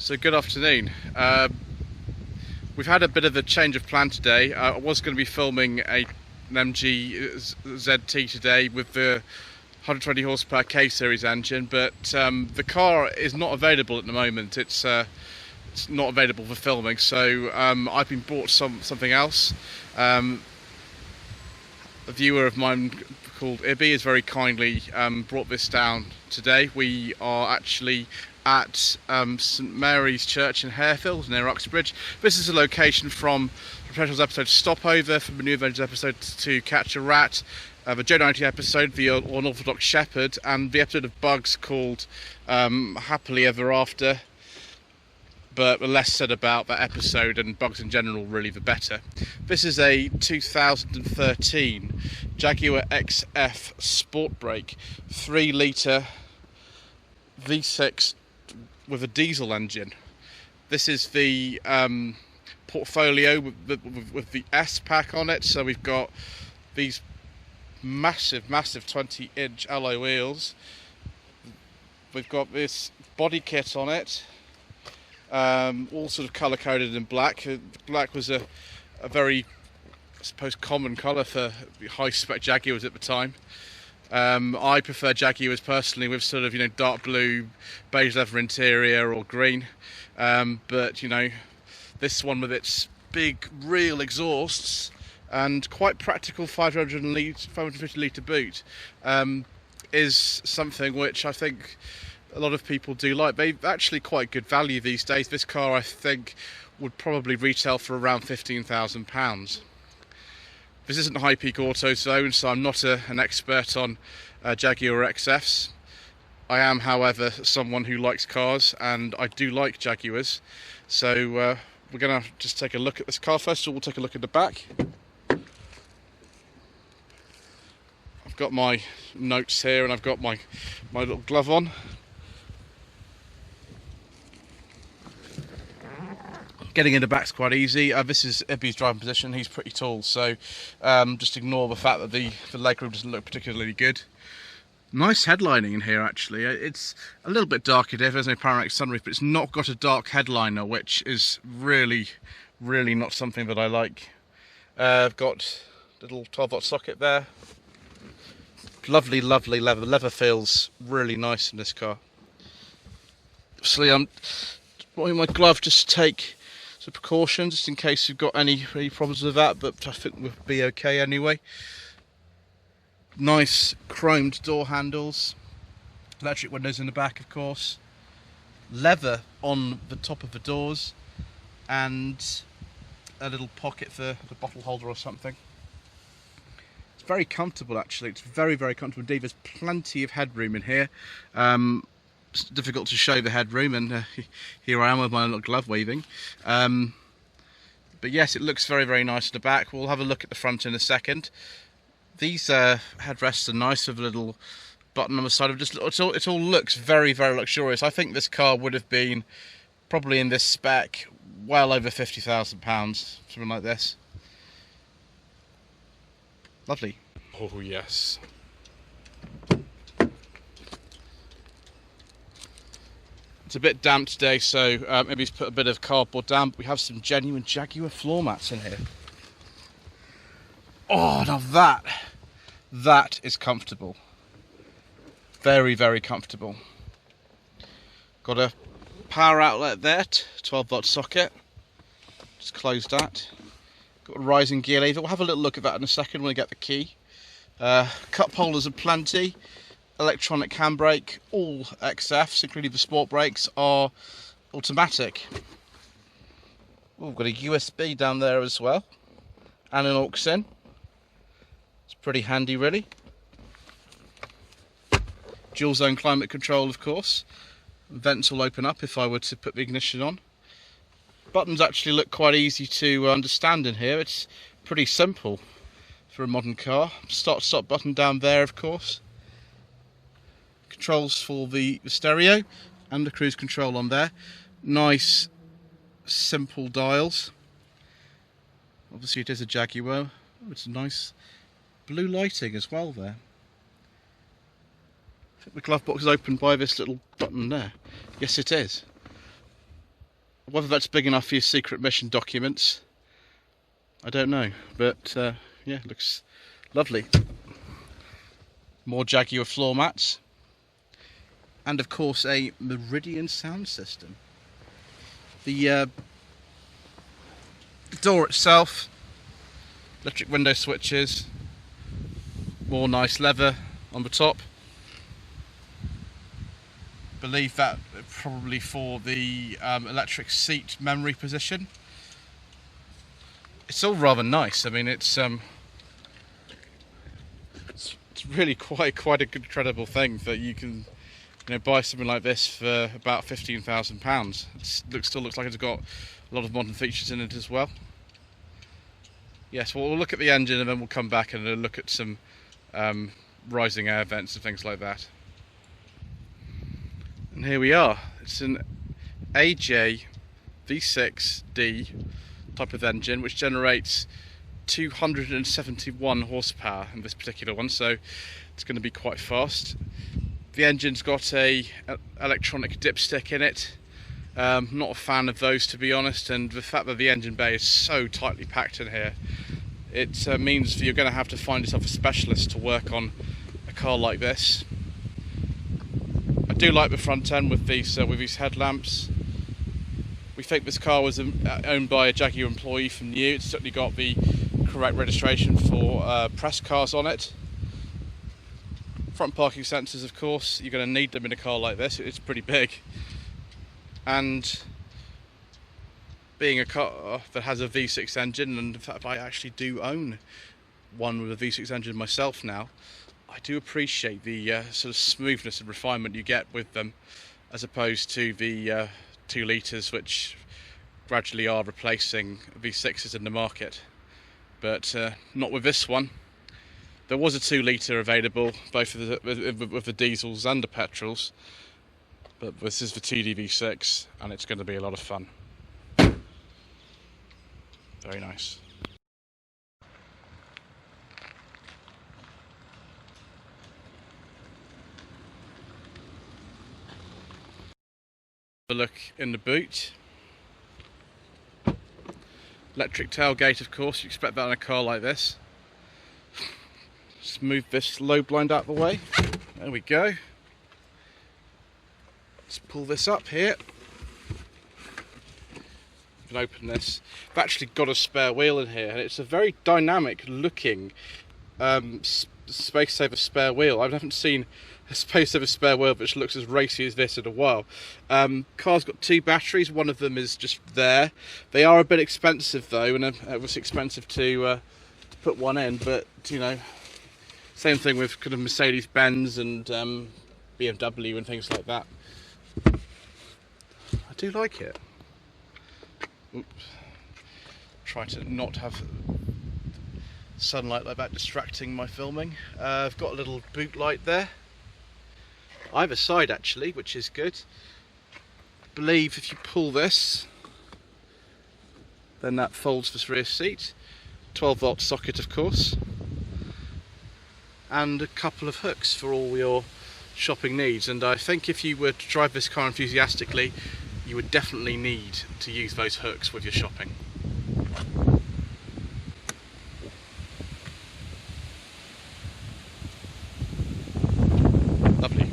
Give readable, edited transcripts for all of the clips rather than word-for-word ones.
So good afternoon. We've had a bit of a change of plan today. I was going to be filming an MG ZT today with the 120 horsepower K series engine, but the car is not available at the moment. It's not available for filming, so I've been bought something else. A viewer of mine called Ibby has very kindly brought this down today. We are actually at St Mary's Church in Harefield near Uxbridge. This is a location from the professionals episode Stopover, from the New Avengers episode To Catch a Rat, the J90 episode, the Unorthodox Shepherd, and the episode of Bugs called Happily Ever After. But the less said about that episode and Bugs in general, really, the better. This is a 2013 Jaguar XF Sportbrake 3-litre V6 with a diesel engine. This is the Portfolio with the S pack on it. So we've got these massive 20-inch alloy wheels. We've got this body kit on it. All sort of colour coded in black. Black was a very, I suppose, common colour for high spec Jaguars at the time. I prefer Jaguars personally with sort of, dark blue, beige leather interior or green. But this one with its big real exhausts and quite practical 550 litre boot is something which I think a lot of people do like. They've actually quite good value these days. This car, I think, would probably retail for around £15,000. This isn't High Peak Auto Zone, so I'm not an expert on Jaguar XFs. I am, however, someone who likes cars, and I do like Jaguars. So we're going to just take a look at this car. First of all, we'll take a look at the back. I've got my notes here, and I've got my little glove on. Getting in the back's quite easy. This is Ibby's driving position. He's pretty tall, so just ignore the fact that the legroom doesn't look particularly good. Nice headlining in here, actually. It's a little bit darker there. There's no panoramic sunroof, but it's not got a dark headliner, which is really not something that I like. I've got a little 12-volt socket there. Lovely leather. The leather feels really nice in this car. Obviously, I'm putting my glove just to take some precautions, just in case you've got any problems with that, but I think we'll be okay anyway. Nice chromed door handles, electric windows in the back, of course, leather on the top of the doors, and a little pocket for the bottle holder or something. It's very comfortable, actually. It's very comfortable indeed. There's plenty of headroom in here. It's difficult to show the headroom, and here I am with my little glove waving. But yes, it looks very nice at the back. We'll have a look at the front in a second. These headrests are nice with a little button on the side. It all looks very luxurious. I think this car would have been probably in this spec well over £50,000, something like this. Lovely. Oh yes. It's a bit damp today, so maybe he's put a bit of cardboard down, but we have some genuine Jaguar floor mats in here. Oh, now that is comfortable. Very comfortable. Got a power outlet there, 12-volt socket. Just close that. Got a rising gear lever. We'll have a little look at that in a second when we get the key. Cup holders are plenty. Electronic handbrake. All XFs, including the sport brakes, are automatic. Ooh, we've got a USB down there as well, and an aux in. It's pretty handy, really. Dual zone climate control, of course. Vents will open up if I were to put the ignition on. Buttons actually look quite easy to understand in here. It's pretty simple for a modern car. Start-stop button down there, of course. Controls for the stereo and the cruise control on there. Nice simple dials. Obviously it is a Jaguar. Oh, it's nice blue lighting as well there. I think the glove box is opened by this little button there. Yes, it is. Whether that's big enough for your secret mission documents, I don't know, but yeah, looks lovely. More Jaguar floor mats, and of course a Meridian sound system. The door itself, electric window switches, more nice leather on the top. Believe that probably for the electric seat memory position. It's all rather nice. I mean, it's really quite a good, credible thing that you can, buy something like this for about £15,000. It still looks like it's got a lot of modern features in it as well. Yes, well, we'll look at the engine and then we'll come back and look at some rising air vents and things like that. And here we are. It's an AJ V6D type of engine, which generates 271 horsepower in this particular one, so it's going to be quite fast. The engine's got a electronic dipstick in it. Not a fan of those, to be honest, and the fact that the engine bay is so tightly packed in here, it means that you're going to have to find yourself a specialist to work on a car like this. I do like the front end with these headlamps. We think this car was owned by a Jaguar employee from new. It's certainly got the correct registration for press cars on it. Front parking sensors, of course, you're going to need them in a car like this. It's pretty big. And being a car that has a V6 engine, and in fact I actually do own one with a V6 engine myself now, I do appreciate the sort of smoothness and refinement you get with them, as opposed to the 2 litres which gradually are replacing V6s in the market. But not with this one. There was a 2 litre available, both with the diesels and the petrols, but this is the TDV6 and it's going to be a lot of fun. Very nice. Have a look in the boot. Electric tailgate, of course, you expect that in a car like this. Just move this low blind out of the way. There we go. Let's pull this up here. You can open this. I've actually got a spare wheel in here, and it's a very dynamic looking space saver spare wheel. I haven't seen a space saver spare wheel which looks as racy as this in a while. Car's got 2 batteries, one of them is just there. They are a bit expensive though, and it was expensive to put one in, but same thing with kind of Mercedes-Benz and BMW and things like that. I do like it. Oops. Try to not have sunlight like that distracting my filming. I've got a little boot light there, either side actually, which is good. I believe if you pull this, then that folds this rear seat. 12-volt socket, of course, and a couple of hooks for all your shopping needs. And I think if you were to drive this car enthusiastically, you would definitely need to use those hooks with your shopping. Lovely.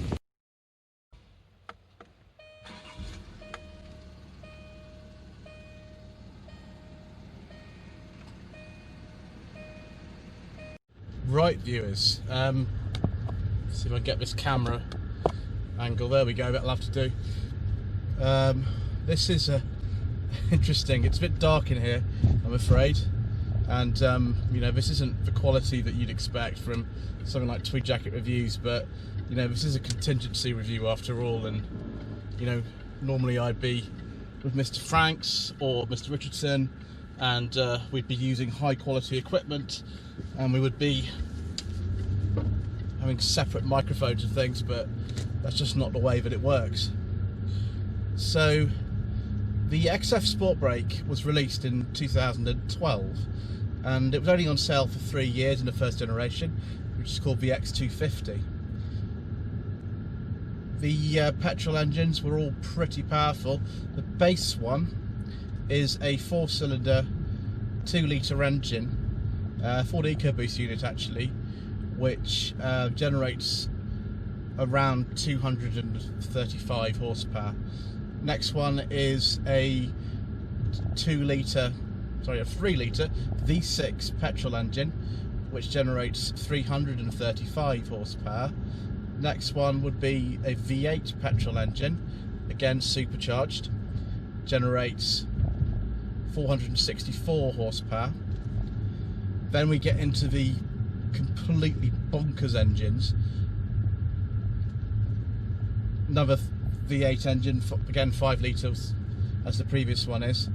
Right, viewers, see if I can get this camera angle. There we go, that'll have to do. This is interesting. It's a bit dark in here, I'm afraid, and this isn't the quality that you'd expect from something like Tweed Jacket Reviews, but this is a contingency review after all, and normally I'd be with Mr. Franks or Mr. Richardson, and we'd be using high quality equipment, and we would be having separate microphones and things, but that's just not the way that it works. So the XF Sportbrake was released in 2012, and it was only on sale for 3 years in the first generation, which is called the X250. The petrol engines were all pretty powerful. The base one is a 4-cylinder 2-litre engine, Ford EcoBoost unit actually, which generates around 235 horsepower. Next one is a 3-litre V6 petrol engine, which generates 335 horsepower. Next one would be a V8 petrol engine, again supercharged, generates 464 horsepower. Then we get into the completely bonkers engines. Another V8 engine, again 5 litres as the previous one is,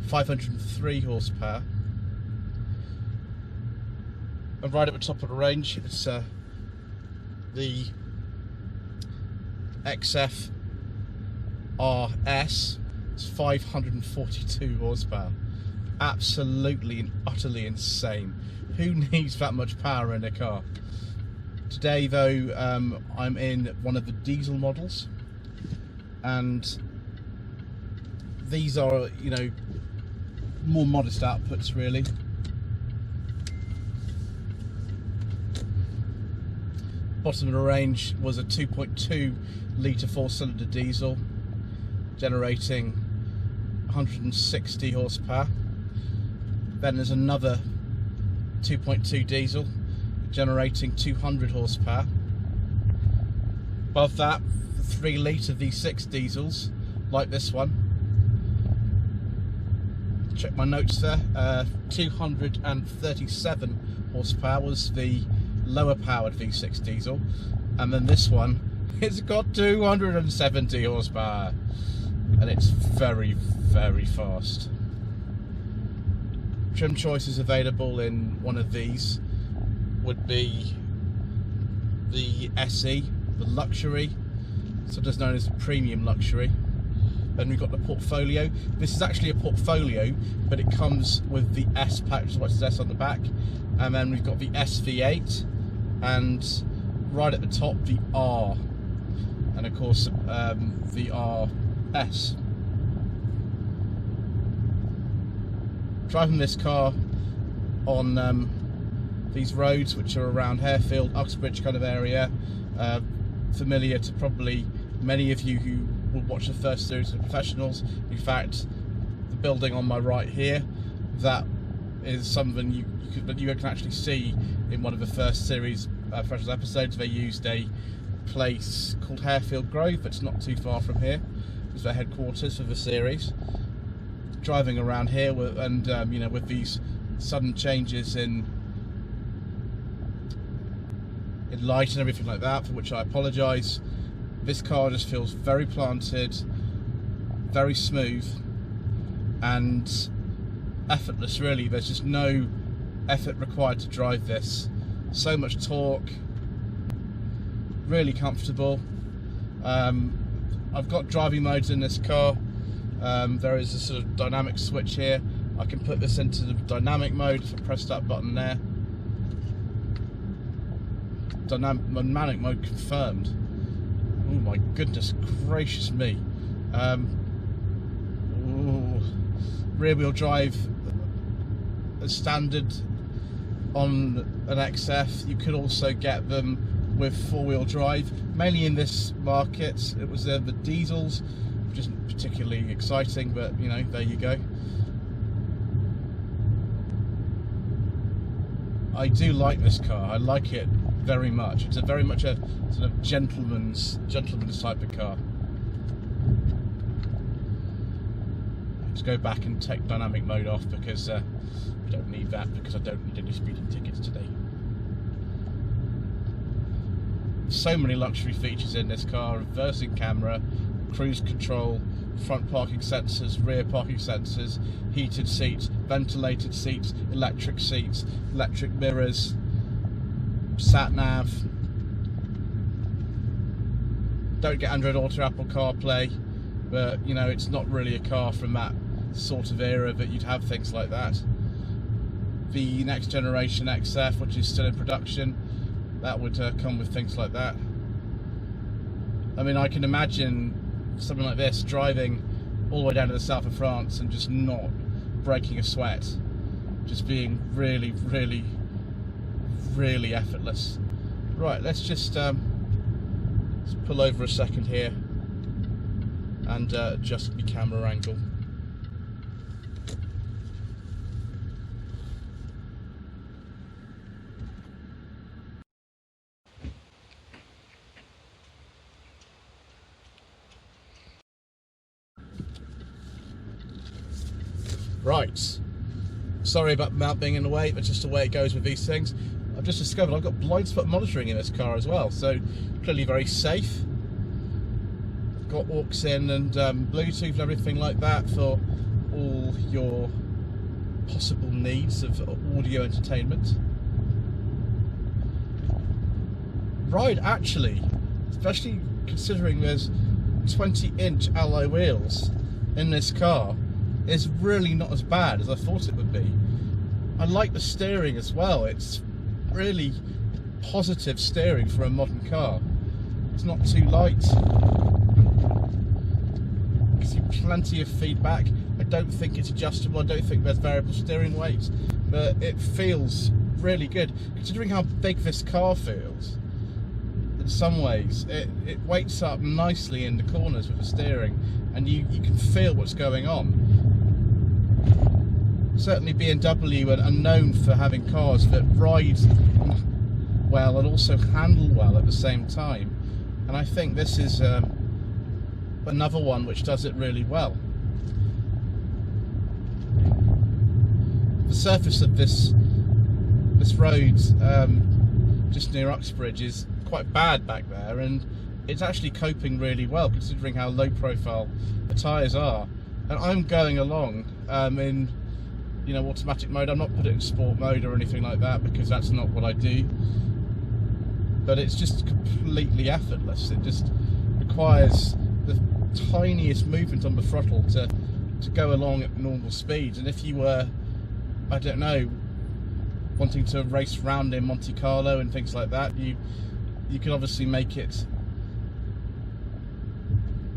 503 horsepower. And right at the top of the range, it's the XF RS. It's 542 horsepower. Absolutely and utterly insane. Who needs that much power in a car? Today though, I'm in one of the diesel models, and these are, you know, more modest outputs really. Bottom of the range was a 2.2 litre 4-cylinder diesel, generating 160 horsepower. Then there's another 2.2 diesel generating 200 horsepower. Above that, the 3-litre V6 diesels like this one. Check my notes there. 237 horsepower was the lower powered V6 diesel, and then this one, it's got 270 horsepower, and it's very, very fast. Trim choices available in one of these would be the SE, the luxury, sometimes known as the premium luxury. Then we've got the Portfolio. This is actually a Portfolio, but it comes with the S pack, which is what it says on the back. And then we've got the SV8, and right at the top the R, and of course the RS. Driving this car on these roads which are around Harefield, Uxbridge kind of area, familiar to probably many of you who will watch the first series of Professionals. In fact, the building on my right here, that is something you can actually see in one of the first series Professionals episodes. They used a place called Harefield Grove, that's not too far from here. It's their headquarters for the series. Driving around here and you know, with these sudden changes in light and everything like that, for which I apologise, this car just feels very planted, very smooth and effortless really. There's just no effort required to drive this. So much torque, really comfortable. I've got driving modes in this car. There is a sort of dynamic switch here. I can put this into the dynamic mode if I press that button there. Dynamic mode confirmed. Oh my goodness gracious me. Rear wheel drive as standard on an XF. You could also get them with 4-wheel drive. Mainly in this market it was the diesels, which isn't particularly exciting, but you know, there you go. I do like this car. I like it very much. It's very much a sort of gentleman's type of car. Let's go back and take dynamic mode off because I don't need that, because I don't need any speeding tickets today. So many luxury features in this car: reversing camera, cruise control, front parking sensors, rear parking sensors, heated seats, ventilated seats, electric mirrors, sat nav. Don't get Android Auto, Apple CarPlay, but you know, it's not really a car from that sort of era that you'd have things like that. The next generation XF, which is still in production, that would come with things like that. I mean, I can imagine something like this driving all the way down to the south of France and just not breaking a sweat, just being really, really, really effortless. Right, let's just let's pull over a second here and adjust the camera angle. Right, sorry about the mount being in the way, but just the way it goes with these things. I've just discovered I've got blind spot monitoring in this car as well, so clearly very safe. Got aux in and Bluetooth and everything like that for all your possible needs of audio entertainment. Ride actually, especially considering there's 20-inch alloy wheels in this car, is really not as bad as I thought it would be. I like the steering as well. It's really positive steering for a modern car. It's not too light. Gives you plenty of feedback. I don't think it's adjustable. I don't think there's variable steering weight, but it feels really good. Considering how big this car feels, in some ways, it weights up nicely in the corners with the steering, and you can feel what's going on. Certainly BMW are known for having cars that ride well and also handle well at the same time, and I think this is another one which does it really well. The surface of this road just near Uxbridge is quite bad back there, and it's actually coping really well considering how low profile the tyres are. And I'm going along in automatic mode. I'm not putting it in sport mode or anything like that because that's not what I do, but it's just completely effortless. It just requires the tiniest movement on the throttle to go along at normal speeds. And if you were, I don't know, wanting to race round in Monte Carlo and things like that, you can obviously make it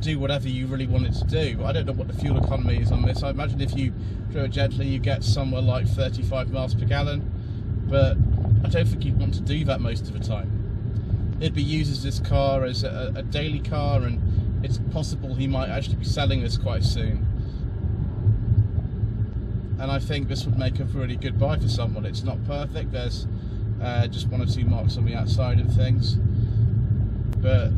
do whatever you really want it to do. I don't know what the fuel economy is on this. I imagine if you drove it gently you get somewhere like 35 miles per gallon, but I don't think you'd want to do that most of the time. Ibby uses this car as a daily car, and it's possible he might actually be selling this quite soon, and I think this would make a really good buy for someone. It's not perfect, there's just one or two marks on the outside and things, but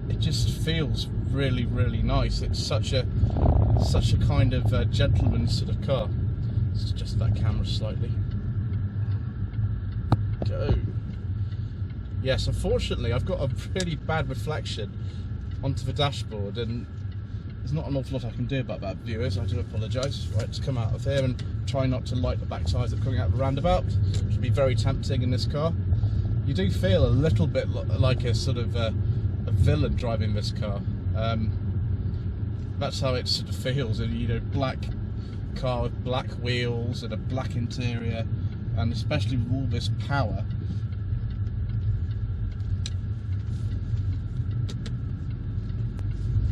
it just feels really, really nice. It's such a kind of gentleman's sort of car. Let's adjust that camera slightly. Go. Yes, unfortunately I've got a really bad reflection onto the dashboard, and there's not an awful lot I can do about that, viewers. I do apologise. Right, let's come out of here and try not to light the back tyres that are coming out of the roundabout, which would be very tempting in this car. You do feel a little bit like a sort of a villain driving this car. That's how it sort of feels. And black car with black wheels and a black interior, and especially with all this power.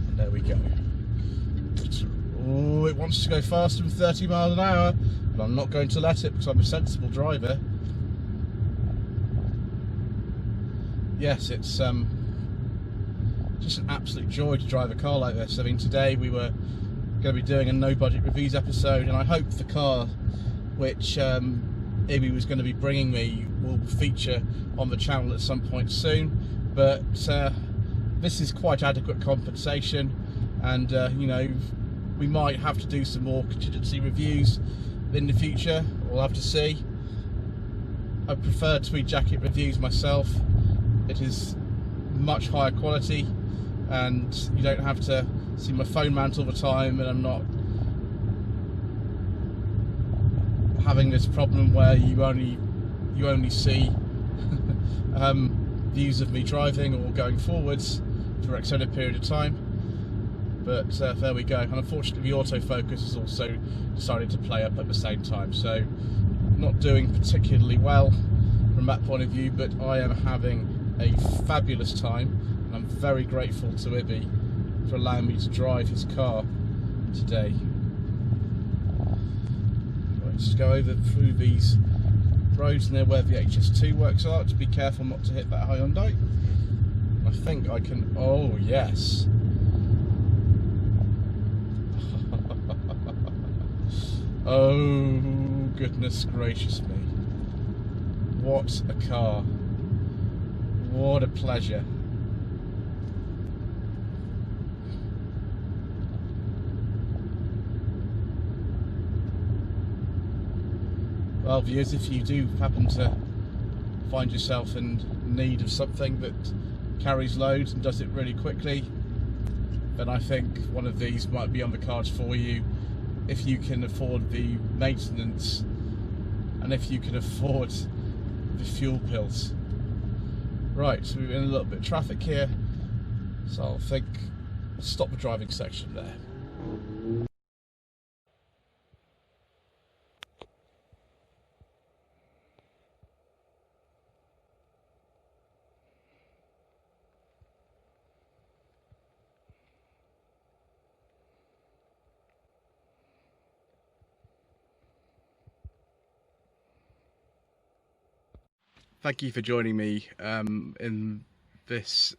And there we go. Oh, it wants to go faster than 30 miles an hour, but I'm not going to let it because I'm a sensible driver. Yes, it's just an absolute joy to drive a car like this. I mean, today we were going to be doing a no budget reviews episode, and I hope the car which Ibby was going to be bringing me will feature on the channel at some point soon, but this is quite adequate compensation, and we might have to do some more contingency reviews in the future. We'll have to see. I prefer tweed jacket reviews myself. It is much higher quality, and you don't have to see my phone mount all the time, and I'm not having this problem where you only see views of me driving or going forwards for an extended period of time. But there we go. And unfortunately the autofocus has also decided to play up at the same time, so not doing particularly well from that point of view, but I am having a fabulous time, and I'm very grateful to Ibby for allowing me to drive his car today. Let's go over through these roads near where the HS2 works are. Just be careful not to hit that Hyundai. I think I can. Oh yes. Oh goodness gracious me! What a car! What a pleasure! Well, viewers, if you do happen to find yourself in need of something that carries loads and does it really quickly, then I think one of these might be on the cards for you if you can afford the maintenance and if you can afford the fuel pills. Right, so we're in a little bit of traffic here, so I'll think stop the driving section there. Thank you for joining me in this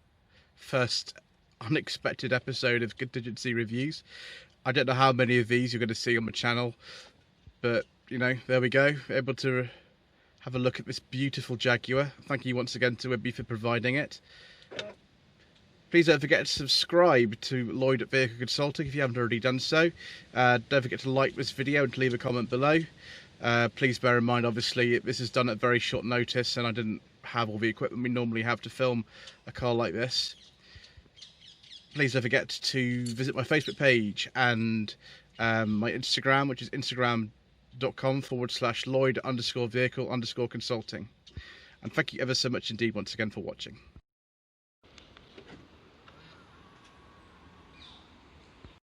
first unexpected episode of Contingency Reviews. I don't know how many of these you're going to see on my channel, but you know, there we go, able to have a look at this beautiful Jaguar. Thank you once again to Ibby for providing it. Please don't forget to subscribe to Lloyd at Vehicle Consulting if you haven't already done so. Don't forget to like this video and to leave a comment below. Please bear in mind, obviously, this is done at very short notice and I didn't have all the equipment we normally have to film a car like this. Please don't forget to visit my Facebook page and my Instagram, which is instagram.com/Lloyd_vehicle_consulting. And thank you ever so much indeed once again for watching.